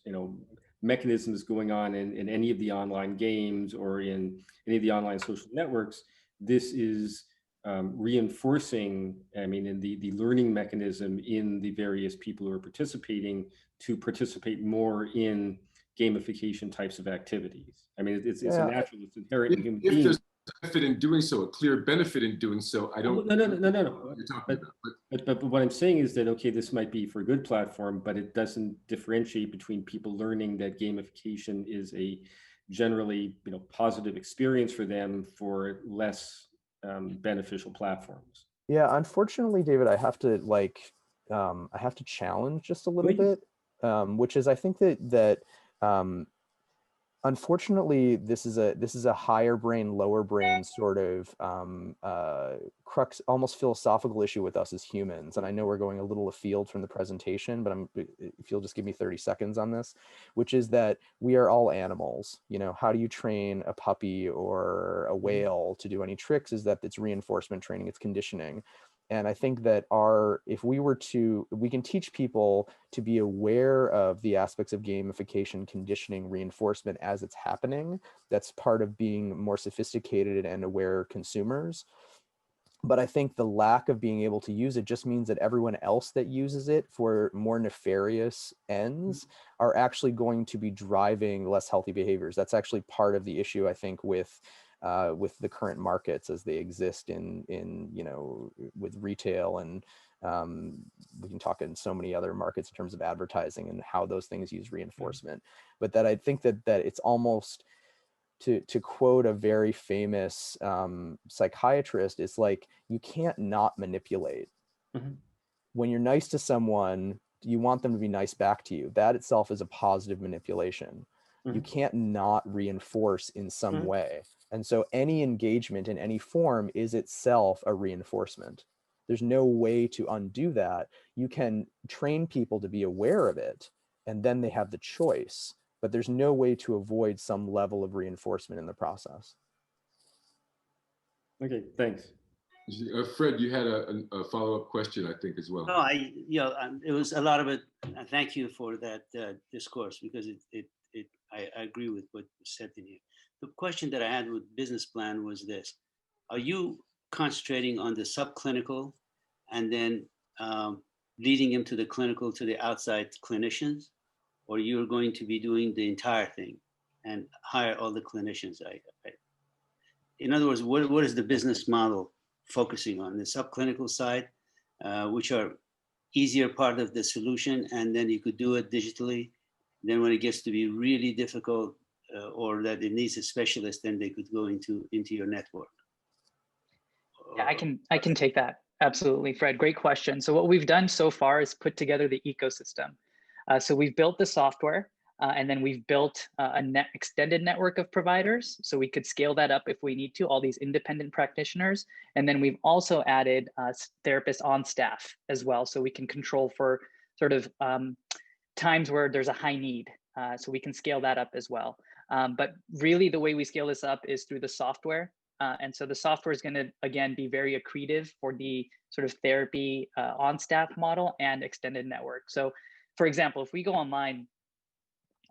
mechanisms going on in any of the online games or in any of the online social networks, this is reinforcing, in the learning mechanism in the various people who are participating to participate more in gamification types of activities. I mean, it's a natural, it's inherent in human beings. benefit in doing so, a clear benefit in doing so. I don't. No. What you're talking about. But what I'm saying is that, okay, this might be for a good platform, but it doesn't differentiate between people learning that gamification is a generally, positive experience for them for less beneficial platforms. Yeah, unfortunately, David, I have to challenge just a little bit, which is I think that unfortunately this is a higher brain, lower brain sort of crux, almost philosophical issue with us as humans. And I know we're going a little afield from the presentation, but if you'll just give me 30 seconds on this, which is that we are all animals. How do you train a puppy or a whale to do any tricks? Is that it's reinforcement training, it's conditioning. And I think that if we can teach people to be aware of the aspects of gamification, conditioning, reinforcement as it's happening. That's part of being more sophisticated and aware consumers. But I think the lack of being able to use it just means that everyone else that uses it for more nefarious ends are actually going to be driving less healthy behaviors. That's actually part of the issue, I think, with the current markets as they exist with retail, and we can talk in so many other markets in terms of advertising and how those things use reinforcement. But that I think that it's almost, to quote a very famous psychiatrist, it's like you can't not manipulate. When you're nice to someone, you want them to be nice back to you. That itself is a positive manipulation. You can't not reinforce in some way. And so any engagement in any form is itself a reinforcement. There's no way to undo that. You can train people to be aware of it, and then they have the choice, but there's no way to avoid some level of reinforcement in the process. Okay, thanks. Fred, you had a follow-up question, I think, as well. No, it was a lot of it. Thank you for that discourse, because I agree with what was said in here. The question that I had with business plan was this: are you concentrating on the subclinical and then leading him to the clinical, to the outside clinicians, or you're going to be doing the entire thing and hire all the clinicians? In other words, what is the business model focusing on? The subclinical side, which are easier part of the solution, and then you could do it digitally. Then when it gets to be really difficult or that it needs a specialist, then they could go into your network. Yeah, I can take that. Absolutely, Fred. Great question. So what we've done so far is put together the ecosystem. So we've built the software, and then we've built extended network of providers. So we could scale that up if we need to, all these independent practitioners. And then we've also added therapists on staff as well. So we can control for sort of times where there's a high need. So we can scale that up as well. But really the way we scale this up is through the software. And so the software is going to, again, be very accretive for the sort of therapy on staff model and extended network. So for example, if we go online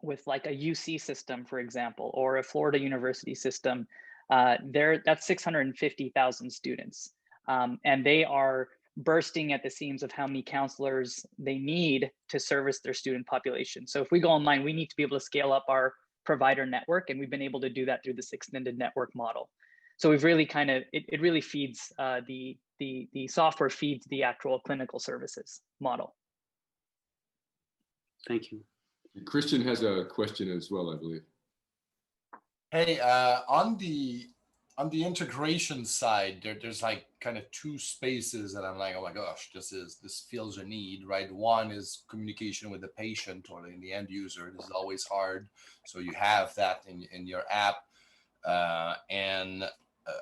with like a UC system, for example, or a Florida University system, that's 650,000 students. And they are bursting at the seams of how many counselors they need to service their student population. So if we go online, we need to be able to scale up our provider network, and we've been able to do that through this extended network model. So we've really kind of, it really feeds, the software feeds the actual clinical services model. Thank you. Christian has a question as well, I believe. Hey, on the integration side, there's like kind of two spaces that I'm like, oh my gosh, this feels a need, right? One is communication with the patient or the end user. This is always hard. So you have that in your app.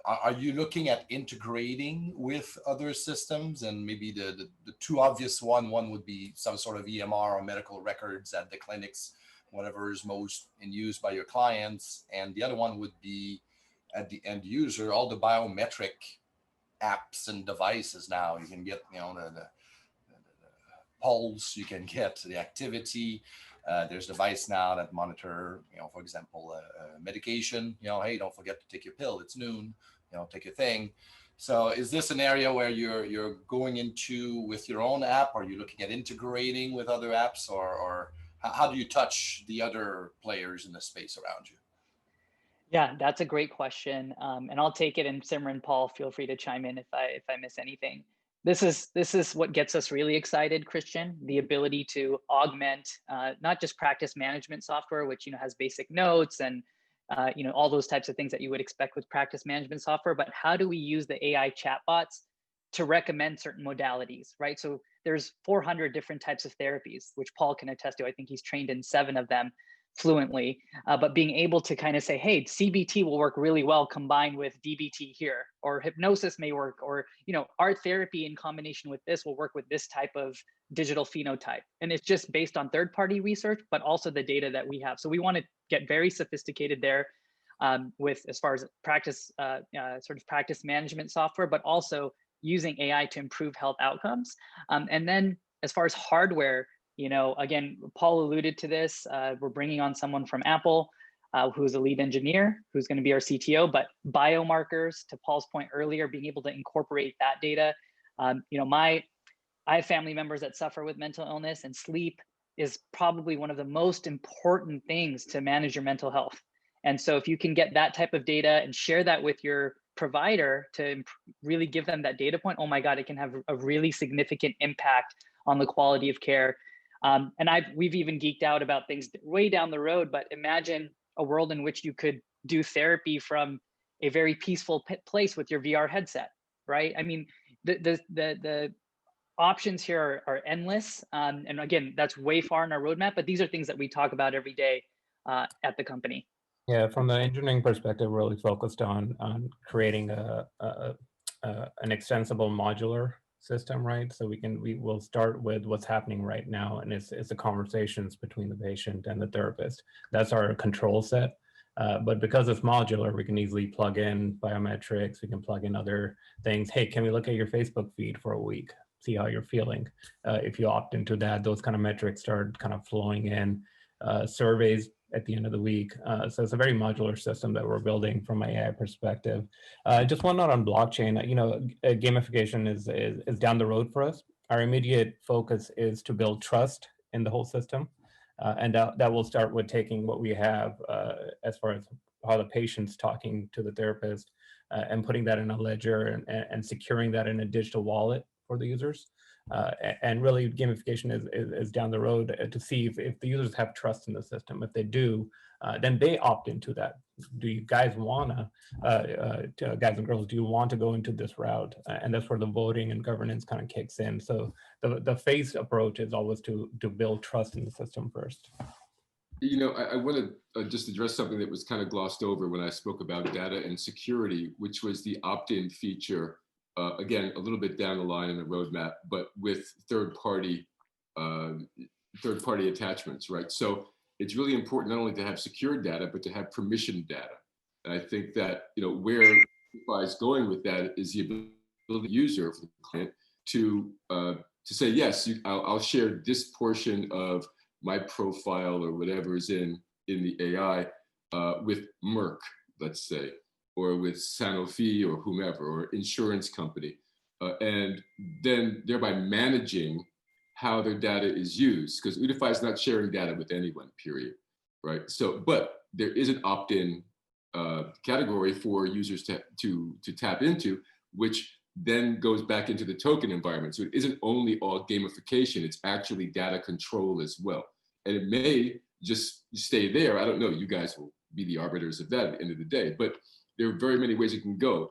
Are you looking at integrating with other systems? And maybe the two obvious one would be some sort of EMR or medical records at the clinics, whatever is most in use by your clients. And the other one would be at the end user, all the biometric apps and devices now. You can get, the pulse, you can get the activity. There's device now that monitor, for example, medication, hey, don't forget to take your pill. It's noon, take your thing. So is this an area where you're going into with your own app? Are you looking at integrating with other apps, or how do you touch the other players in the space around you? Yeah, that's a great question, and I'll take it. And Simran, Paul, feel free to chime in if I miss anything. This is what gets us really excited, Christian. The ability to augment not just practice management software, which has basic notes and all those types of things that you would expect with practice management software, but how do we use the AI chatbots to recommend certain modalities, right? So there's 400 different types of therapies, which Paul can attest to. I think he's trained in 7 of them fluently, but being able to kind of say, hey, CBT will work really well combined with DBT here, or hypnosis may work, or art therapy in combination with this will work with this type of digital phenotype. And it's just based on third-party research, but also the data that we have. So we want to get very sophisticated there with as far as practice, sort of practice management software, but also using AI to improve health outcomes. And then as far as hardware, again, Paul alluded to this. We're bringing on someone from Apple who's a lead engineer, who's going to be our CTO, but biomarkers, to Paul's point earlier, being able to incorporate that data. I have family members that suffer with mental illness, and sleep is probably one of the most important things to manage your mental health. And so if you can get that type of data and share that with your provider to really give them that data point, oh my God, it can have a really significant impact on the quality of care. And we've even geeked out about things way down the road, but imagine a world in which you could do therapy from a very peaceful place with your VR headset, right? I mean, the options here are endless. And again, that's way far in our roadmap, but these are things that we talk about every day at the company. Yeah, from the engineering perspective, we're really focused on creating an extensible modular system, right? So we will start with what's happening right now, and it's the conversations between the patient and the therapist. That's our control set. But because it's modular, we can easily plug in biometrics. We can plug in other things. Hey, can we look at your Facebook feed for a week? See how you're feeling. If you opt into that, those kind of metrics start kind of flowing in. Surveys at the end of the week. So it's a very modular system that we're building from an AI perspective. Just one note on blockchain, gamification is down the road for us. Our immediate focus is to build trust in the whole system. And that will start with taking what we have as far as how the patient's talking to the therapist and putting that in a ledger and securing that in a digital wallet for the users. And really gamification is down the road to see if the users have trust in the system. If they do, then they opt into that. Do you guys wanna, guys and girls, do you want to go into this route? And that's where the voting and governance kind of kicks in. So the phased approach is always to build trust in the system first. I want to just address something that was kind of glossed over when I spoke about data and security, which was the opt-in feature. Again, a little bit down the line in the roadmap, but with third-party attachments, right? So it's really important not only to have secure data, but to have permissioned data. And I think that where OOTify is going with that is the ability of the user, for the client, to say yes, I'll share this portion of my profile or whatever is in the AI with Merck, let's say, or with Sanofi or whomever, or insurance company, and then thereby managing how their data is used, because OOTify is not sharing data with anyone, period, right? So, but there is an opt-in category for users to tap into, which then goes back into the token environment. So it isn't only all gamification, it's actually data control as well. And it may just stay there. I don't know, you guys will be the arbiters of that at the end of the day, but there are very many ways it can go.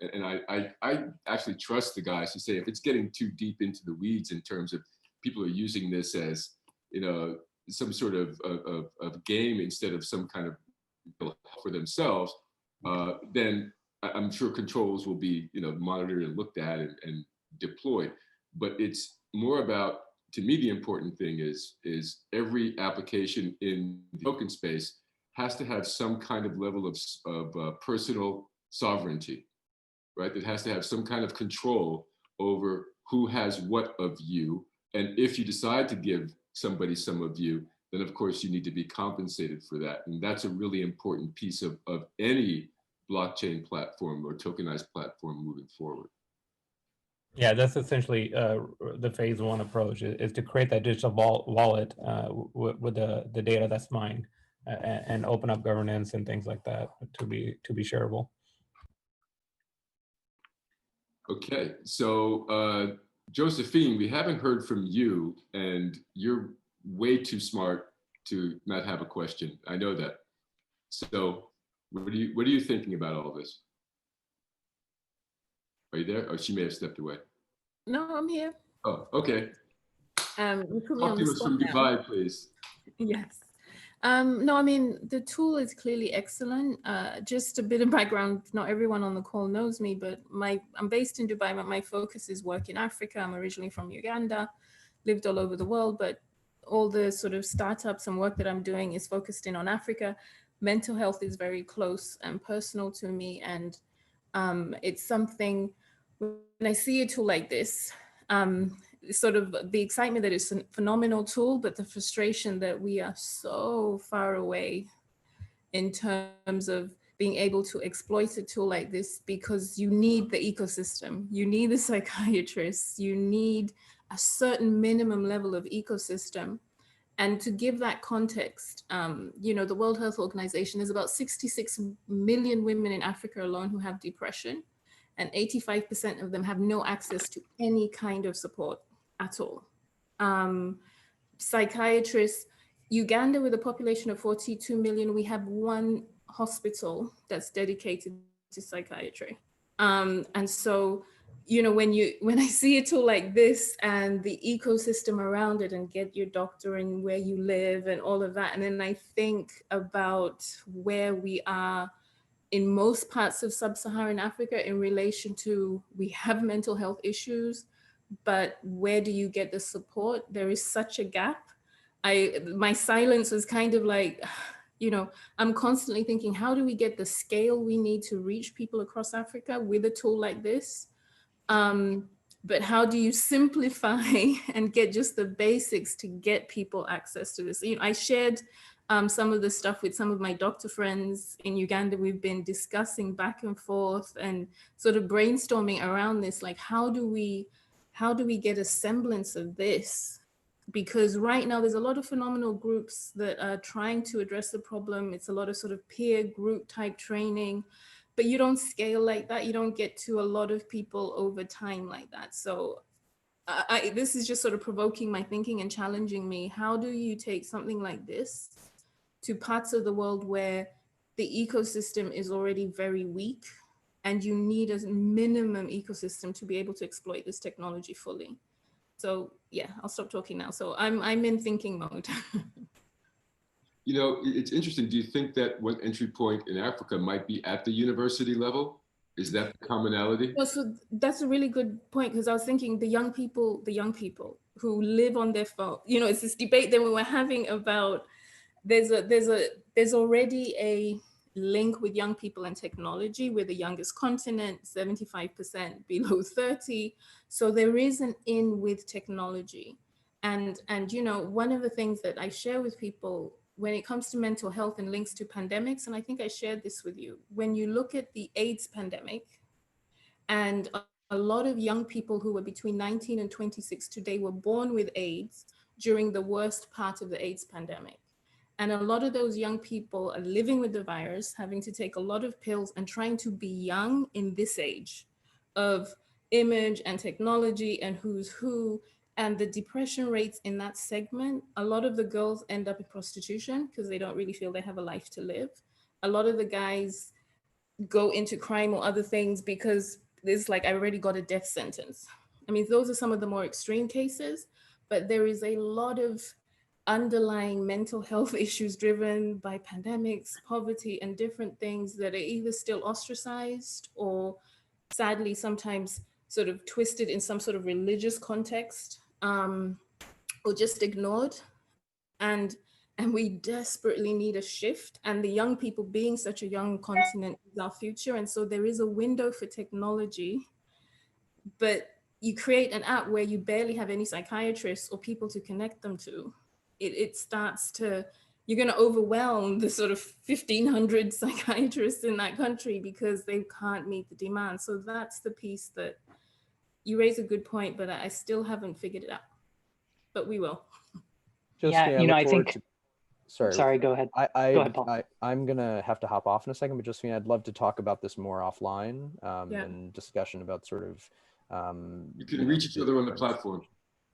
And I actually trust the guys to say if it's getting too deep into the weeds in terms of people are using this as some sort of game instead of some kind of for themselves, then I'm sure controls will be monitored and looked at and deployed. But it's more about, to me, the important thing is every application in the token space has to have some kind of level of personal sovereignty, right? That has to have some kind of control over who has what of you. And if you decide to give somebody some of you, then of course you need to be compensated for that. And that's a really important piece of any blockchain platform or tokenized platform moving forward. Yeah, that's essentially the phase 1 approach is to create that digital wallet with the data that's mined. and open up governance and things like that to be shareable. Okay, so Josephine, we haven't heard from you, and you're way too smart to not have a question. I know that. So, what are you thinking about all this? Are you there? Oh, she may have stepped away. No, I'm here. Oh, okay. You put me Talk on to the us spot from now. Dubai, please. Yes. No, I mean, the tool is clearly excellent. Just a bit of background, not everyone on the call knows me, but I'm based in Dubai, but my focus is work in Africa. I'm originally from Uganda, lived all over the world, but all the sort of startups and work that I'm doing is focused in on Africa. Mental health is very close and personal to me. And it's something, when I see a tool like this, sort of the excitement that it's a phenomenal tool, but the frustration that we are so far away in terms of being able to exploit a tool like this, because you need the ecosystem, you need the psychiatrists, you need a certain minimum level of ecosystem. And to give that context, the World Health Organization, there's about 66 million women in Africa alone who have depression, and 85% of them have no access to any kind of support at all. Psychiatrists, Uganda, with a population of 42 million, we have one hospital that's dedicated to psychiatry. And so, when I see a tool like this and the ecosystem around it, and get your doctor and where you live and all of that, and then I think about where we are in most parts of sub-Saharan Africa in relation to, we have mental health issues, but where do you get the support? There is such a gap. My silence was kind of like, I'm constantly thinking, how do we get the scale we need to reach people across Africa with a tool like this? But how do you simplify and get just the basics to get people access to this? I shared some of the stuff with some of my doctor friends in Uganda. We've been discussing back and forth and sort of brainstorming around this, like how do we get a semblance of this? Because right now there's a lot of phenomenal groups that are trying to address the problem. It's a lot of sort of peer group type training, but you don't scale like that. You don't get to a lot of people over time like that. So this is just sort of provoking my thinking and challenging me. How do you take something like this to parts of the world where the ecosystem is already very weak, and you need a minimum ecosystem to be able to exploit this technology fully? So yeah, I'll stop talking now. So I'm in thinking mode. It's interesting. Do you think that one entry point in Africa might be at the university level? Is that the commonality? Well, so that's a really good point, because I was thinking the young people who live on their phone, it's this debate that we were having about, there's already a link with young people and technology. We're the youngest continent, 75% below 30. So there is an in with technology. And one of the things that I share with people when it comes to mental health and links to pandemics, and I think I shared this with you, when you look at the AIDS pandemic, and a lot of young people who were between 19 and 26 today were born with AIDS during the worst part of the AIDS pandemic. And a lot of those young people are living with the virus, having to take a lot of pills and trying to be young in this age of image and technology and who's who. And the depression rates in that segment, a lot of the girls end up in prostitution because they don't really feel they have a life to live. A lot of the guys go into crime or other things because it's like, I already got a death sentence. I mean, those are some of the more extreme cases, but there is a lot of underlying mental health issues driven by pandemics, poverty, and different things that are either still ostracized or sadly sometimes sort of twisted in some sort of religious context, or just ignored. And we desperately need a shift. And the young people, being such a young continent, is our future. And so there is a window for technology, but you create an app where you barely have any psychiatrists or people to connect them to. It starts to, you're going to overwhelm the sort of 1,500 psychiatrists in that country because they can't meet the demand. So that's the piece that you raise a good point, but I still haven't figured it out, but we will. Just, Yeah, look I forward think. Sorry, go ahead. Go ahead, Paul. I'm gonna have to hop off in a second, but Josephine, I'd love to talk about this more offline Yeah. and discussion about sort of. You can reach each other on the platform.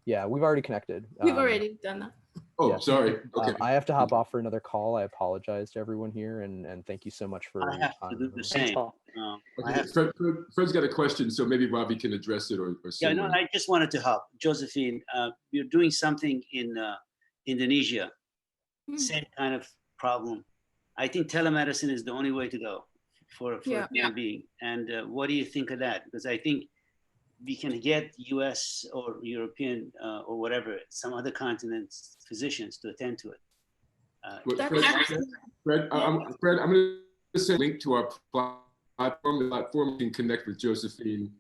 Yeah, we've already connected. We've already done that. Oh, yeah. sorry. Okay. I have to hop off for another call. I apologize to everyone here, and thank you so much for I your have time. to do the Thanks, same. Paul. Okay. Fred's got a question, so maybe Robbie can address it, or Yeah, no, someone. I just wanted to help. Josephine, you're doing something in Indonesia, same kind of problem. I think telemedicine is the only way to go for the time being. And what do you think of that? Because I think we can get US or European or whatever, some other continents physicians to attend to it. Fred, I'm going to send a link to our platform. The platform can connect with Josephine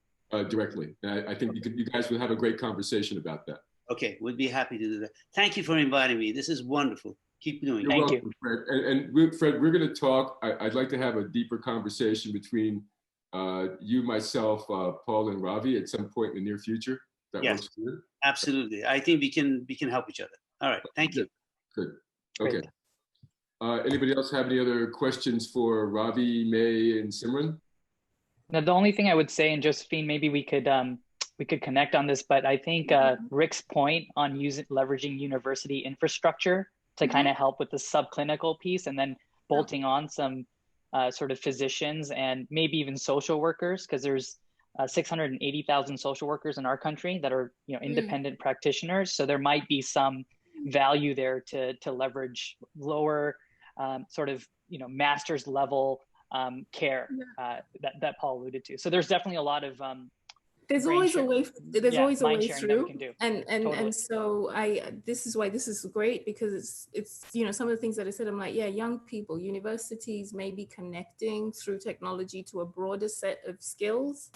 directly. I think you guys will have a great conversation about that. Okay, we'd be happy to do that. Thank you for inviting me. This is wonderful. Keep doing it. You're welcome, Fred. And Fred, we're going to talk. I'd like to have a deeper conversation between you, myself, Paul, and Ravi at some point in the near future. That works for you? Absolutely. I think we can help each other. All right. Thank you. Good. Okay. Anybody else have any other questions for Ravi, May, and Simran? Now, the only thing I would say, and Josephine, maybe we could connect on this, but I think Rick's point on leveraging university infrastructure to kind of help with the subclinical piece, and then bolting on some sort of physicians and maybe even social workers, because there's 680,000 social workers in our country that are independent practitioners. So there might be some value there to leverage lower sort of master's level care that Paul alluded to. So there's definitely a lot of there's always a way through, and Totally. so this is why this is great, because it's some of the things that I said, I'm like, yeah, young people, universities maybe connecting through technology to a broader set of skills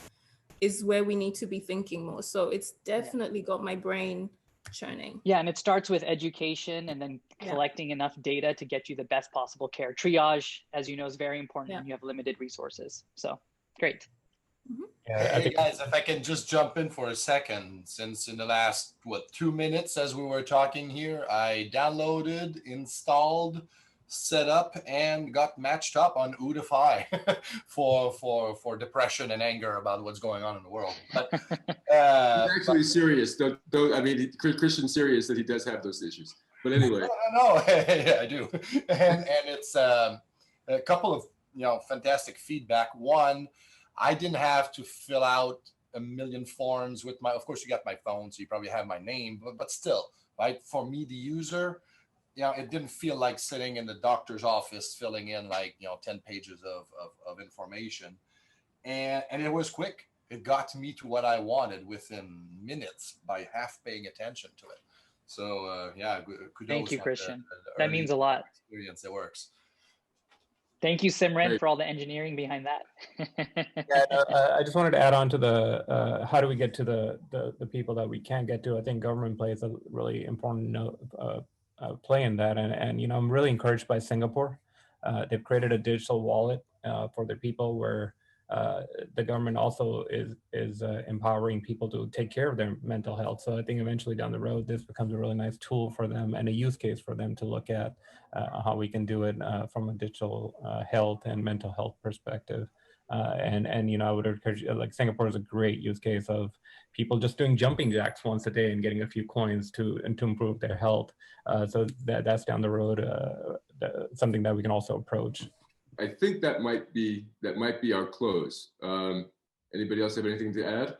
is where we need to be thinking more. So it's definitely got my brain churning. Yeah, and it starts with education and then collecting enough data to get you the best possible care. Triage, as you know, is very important when you have limited resources. So great. Hey guys, if I can just jump in for a second, since in the last 2 minutes as we were talking here, I downloaded, installed, set up, and got matched up on OOTify for depression and anger about what's going on in the world. But he's actually serious. Don't I mean, Christian's serious that he does have those issues. But anyway, no, yeah, I do, and it's a couple of fantastic feedback. One, I didn't have to fill out a million forms with of course you got my phone, so you probably have my name, but still, right? For me, the user, it didn't feel like sitting in the doctor's office filling in 10 pages of information. And it was quick. It got me to what I wanted within minutes by half paying attention to it. So kudos. Thank you, Christian. That means a lot. Experience, it works. Thank you, Simran, for all the engineering behind that. I just wanted to add on to the how do we get to the people that we can't get to. I think government plays a really important play in that, and I'm really encouraged by Singapore. They've created a digital wallet for their people where the government also is empowering people to take care of their mental health. So I think eventually down the road, this becomes a really nice tool for them and a use case for them to look at how we can do it from a digital health and mental health perspective. And I would encourage, like Singapore is a great use case of people just doing jumping jacks once a day and getting a few coins to improve their health. So that's down the road, something that we can also approach. I think that might be our close. Anybody else have anything to add?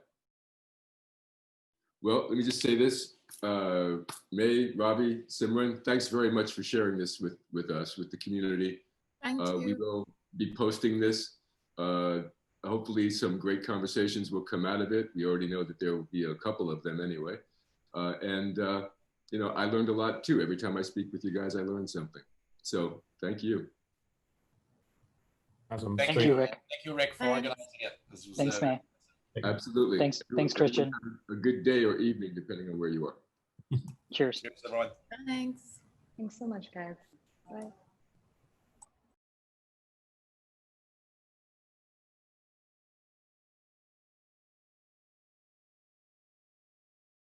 Well, let me just say this. May, Ravi, Simran, thanks very much for sharing this with us, with the community. Thank you. We will be posting this. Hopefully some great conversations will come out of it. We already know that there will be a couple of them anyway. I learned a lot too. Every time I speak with you guys, I learn something. So thank you. Awesome. Thank you, Rick. Thank you, Rick, for organizing it. This was, thanks, May. Absolutely. Thanks, Christian. A good day or evening, depending on where you are. Cheers. Cheers, everyone. Thanks. Thanks so much, guys. Bye.